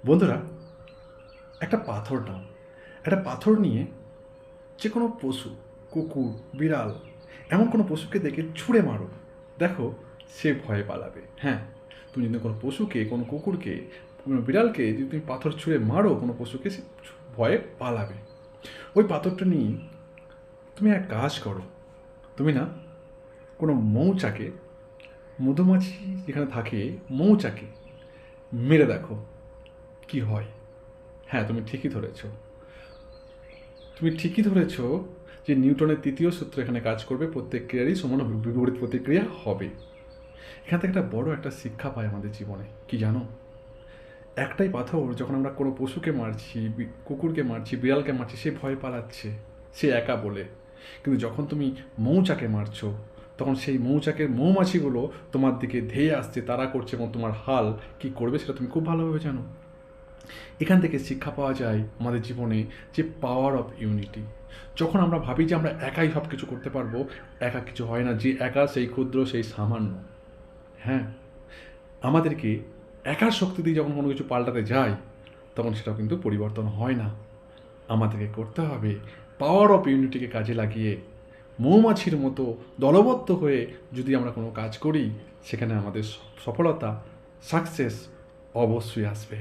বন্ধুরা, একটা পাথর নাও। একটা পাথর নিয়ে যে কোনো পশু, কুকুর, বিড়াল, এমন কোনো পশুকে দেখে ছুঁড়ে মারো। দেখো, সে ভয়ে পালাবে। হ্যাঁ, তুমি যদি কোনো পশুকে, কোনো কুকুরকে, কোনো বিড়ালকে যদি তুমি পাথর ছুঁড়ে মারো কোনো পশুকে, সে ভয়ে পালাবে। ওই পাথরটা নিয়ে তুমি এক কাজ করো। তুমি না কোনো মৌচাকে, মধুমাছি যেখানে থাকে, মৌচাকে মেরে দেখো কি হয়। হ্যাঁ, তুমি ঠিকই ধরেছ যে নিউটনের তৃতীয় সূত্র এখানে কাজ করবে, প্রত্যেক ক্রিয়ারই সমান বিপরীত প্রতিক্রিয়া হবে। এখান থেকে একটা শিক্ষা পাই আমাদের জীবনে, কি জানো? একটাই পাথর যখন আমরা কোনো পশুকে মারছি, কুকুরকে মারছি, বিড়ালকে মারছি, সে ভয় পালাচ্ছে, সে একা বলে। কিন্তু যখন তুমি মৌচাকে মারছো, তখন সেই মৌচাকের মৌমাছিগুলো তোমার দিকে ধেয়ে আসছে, তারা করছে, এবং তোমার হাল কি করবে সেটা তুমি খুব ভালোভাবে জানো। এখান থেকে শিক্ষা পাওয়া যায় আমাদের জীবনে, যে পাওয়ার অফ ইউনিটি। যখন আমরা ভাবি যে আমরা একাই সব কিছু করতে পারবো, একা কিছু হয় না। যে একা সেই ক্ষুদ্র, সেই সামান্য। হ্যাঁ, আমাদেরকে একার শক্তি দিয়ে যখন কোনো কিছু পাল্টাতে যায়, তখন সেটাও কিন্তু পরিবর্তন হয় না। আমাদেরকে করতে হবে পাওয়ার অফ ইউনিটিকে কাজে লাগিয়ে, মৌমাছির মতো দলবদ্ধ হয়ে যদি আমরা কোনো কাজ করি, সেখানে আমাদের সফলতা, সাকসেস অবশ্যই আসবে।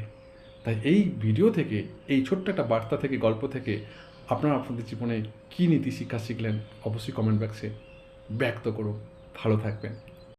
তাই এই ভিডিও থেকে, এই ছোট্ট একটা বার্তা থেকে, গল্প থেকে আপনারা আপনাদের জীবনে কী নীতি শিক্ষা শিখলেন, অবশ্যই কমেন্ট বক্সে ব্যক্ত করুন। ভালো থাকবেন।